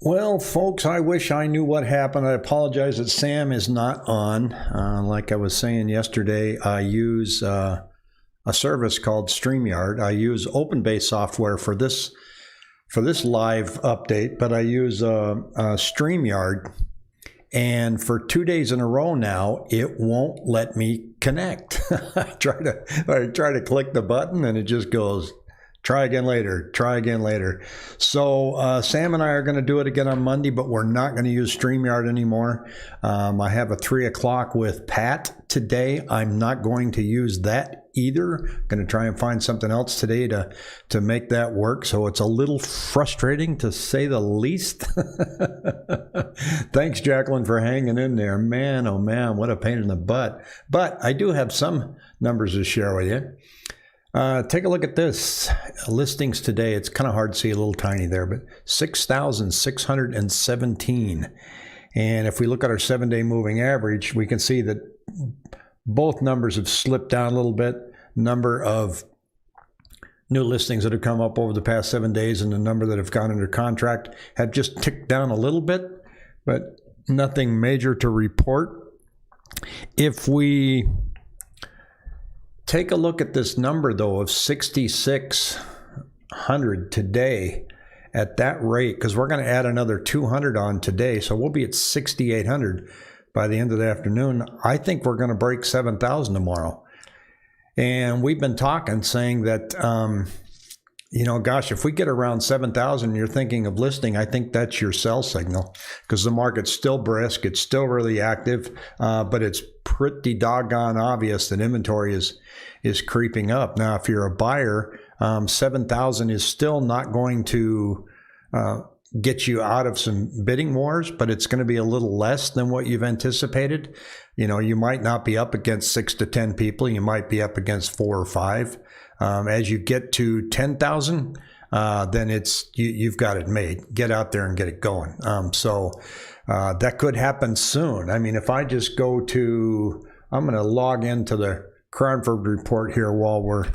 Well, folks, I wish I knew what happened. I apologize that Sam is not on. Like I was saying yesterday, I use a service called StreamYard. I use OpenBase software for this live update, but I use StreamYard. And for 2 days in a row now, it won't let me connect. I try to click the button, and it just goes, try again later, try again later. So Sam and I are going to do it again on Monday, but we're not going to use StreamYard anymore. I have a 3 o'clock with Pat today. I'm not going to use that either. Going to try and find something else today to make that work. So it's a little frustrating, to say the least. Thanks, Jacqueline, for hanging in there. Man, oh man, what a pain in the butt. But I do have some numbers to share with you. Take a look at this. Listings today, it's kind of hard to see, a little tiny there, but 6,617. And if we look at our 7-day moving average, we can see that both numbers have slipped down a little bit. Number of new listings that have come up over the past 7 days and the number that have gone under contract have just ticked down a little bit, but nothing major to report. If we take a look at this number, though, of 6,600 today at that rate, because we're going to add another 200 on today, so we'll be at 6,800 by the end of the afternoon. I think we're going to break 7,000 tomorrow. And we've been talking, saying that, gosh, if we get around 7,000 and you're thinking of listing, I think that's your sell signal, because the market's still brisk, it's still really active, but it's pretty doggone obvious that inventory is creeping up. Now, if you're a buyer, 7,000 is still not going to get you out of some bidding wars, but it's going to be a little less than what you've anticipated. You might not be up against 6 to 10 people. You might be up against 4 or 5. As you get to 10,000, then you've got it made. Get out there and get it going. So that could happen soon. I mean, if I just go to, I'm going to log into the Cranford report here while we're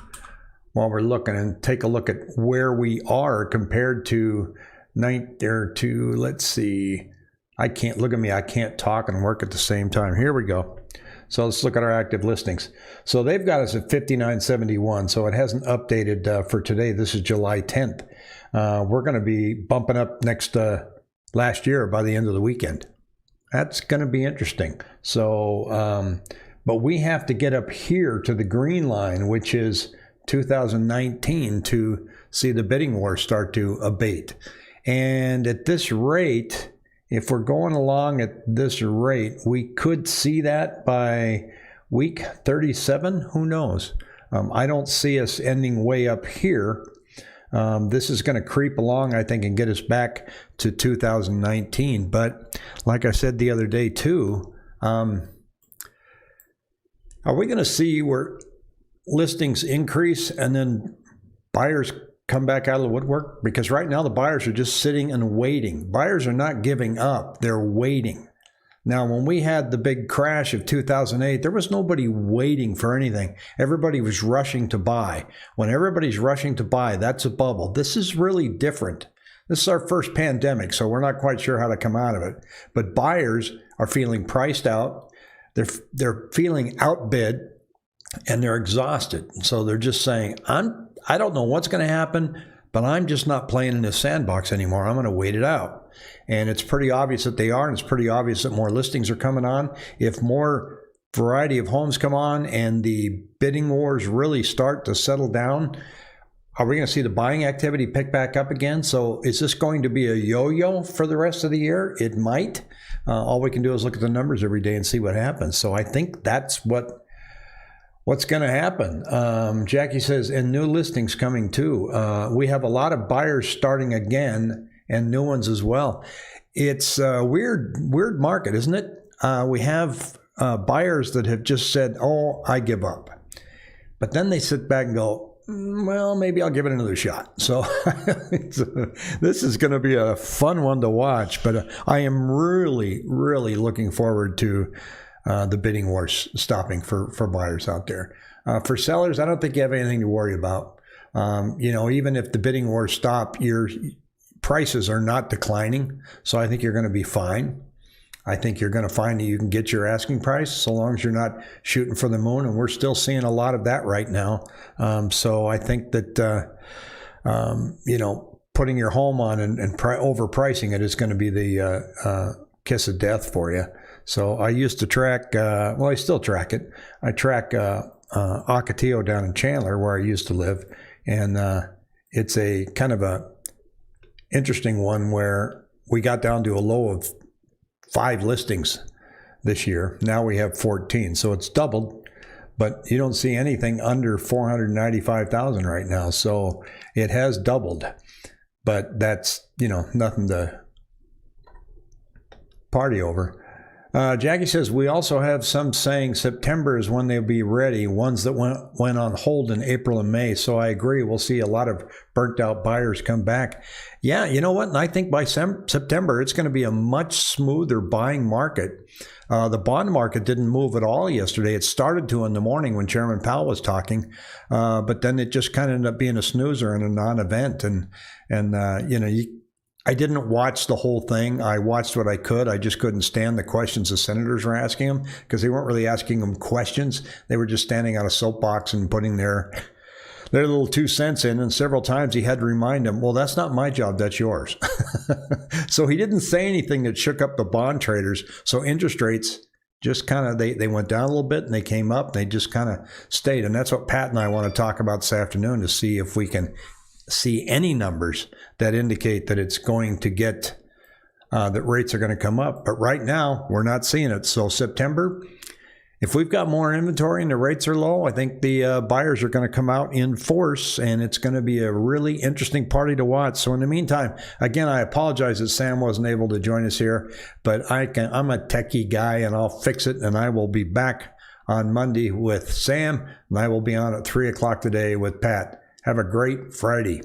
looking, and take a look at where we are compared to let's see. I can't, look at me, I can't talk and work at the same time. Here we go. So let's look at our active listings. So they've got us at 5971. So it hasn't updated for today. This is July 10th. We're going to be bumping up next last year by the end of the weekend. That's going to be interesting. So, but we have to get up here to the green line, which is 2019, to see the bidding war start to abate. And at this rate, if we're going along at this rate, we could see that by week 37. Who knows? I don't see us ending way up here. This is going to creep along, I think, and get us back to 2019. But like I said the other day too, are we going to see where listings increase and then buyers come back out of the woodwork? Because right now the buyers are just sitting and waiting. Buyers are not giving up. They're waiting. Now, when we had the big crash of 2008, there was nobody waiting for anything. Everybody was rushing to buy. When everybody's rushing to buy, that's a bubble. This is really different. This is our first pandemic, so we're not quite sure how to come out of it. But buyers are feeling priced out. They're feeling outbid, and they're exhausted. So they're just saying, I don't know what's going to happen, but I'm just not playing in this sandbox anymore. I'm going to wait it out. And it's pretty obvious that they are, and it's pretty obvious that more listings are coming on. If more variety of homes come on and the bidding wars really start to settle down, are we going to see the buying activity pick back up again? So is this going to be a yo-yo for the rest of the year? It might. All we can do is look at the numbers every day and see what happens. So I think that's what's going to happen. Jackie says, and new listings coming too. We have a lot of buyers starting again and new ones as well. It's a weird market, isn't it? We have buyers that have just said, oh, I give up. But then they sit back and go, well, maybe I'll give it another shot. So this is going to be a fun one to watch. But I am really, really looking forward to the bidding wars stopping for buyers out there. For sellers, I don't think you have anything to worry about. Even if the bidding wars stop, prices are not declining, so I think you're going to be fine. I think you're going to find that you can get your asking price so long as you're not shooting for the moon, and we're still seeing a lot of that right now. So I think that, putting your home on and overpricing it is going to be the kiss of death for you. So I used to track, I still track it. I track Ocotillo down in Chandler where I used to live, and it's a kind of a interesting one where we got down to a low of 5 listings this year. Now we have 14, so it's doubled, but you don't see anything under 495,000 right now. So it has doubled, but that's, nothing to party over. Jackie says, we also have some saying September is when they'll be ready, ones that went on hold in April and May. So I agree. We'll see a lot of burnt out buyers come back. Yeah, you know what? And I think by September, it's going to be a much smoother buying market. The bond market didn't move at all yesterday. It started to in the morning when Chairman Powell was talking, but then it just kind of ended up being a snoozer and a non-event. I didn't watch the whole thing. I watched what I could. I just couldn't stand the questions the senators were asking them because they weren't really asking them questions. They were just standing on a soapbox and putting their little 2 cents in. And several times he had to remind them, well, that's not my job. That's yours. So he didn't say anything that shook up the bond traders. So interest rates just kind of, they went down a little bit and they came up. They just kind of stayed. And that's what Pat and I want to talk about this afternoon to see if we can see any numbers that indicate that it's going to get, that rates are going to come up. But right now, we're not seeing it. So September, if we've got more inventory and the rates are low, I think the buyers are going to come out in force, and it's going to be a really interesting party to watch. So in the meantime, again, I apologize that Sam wasn't able to join us here, but I'm a techie guy, and I'll fix it, and I will be back on Monday with Sam, and I will be on at 3 o'clock today with Pat. Have a great Friday.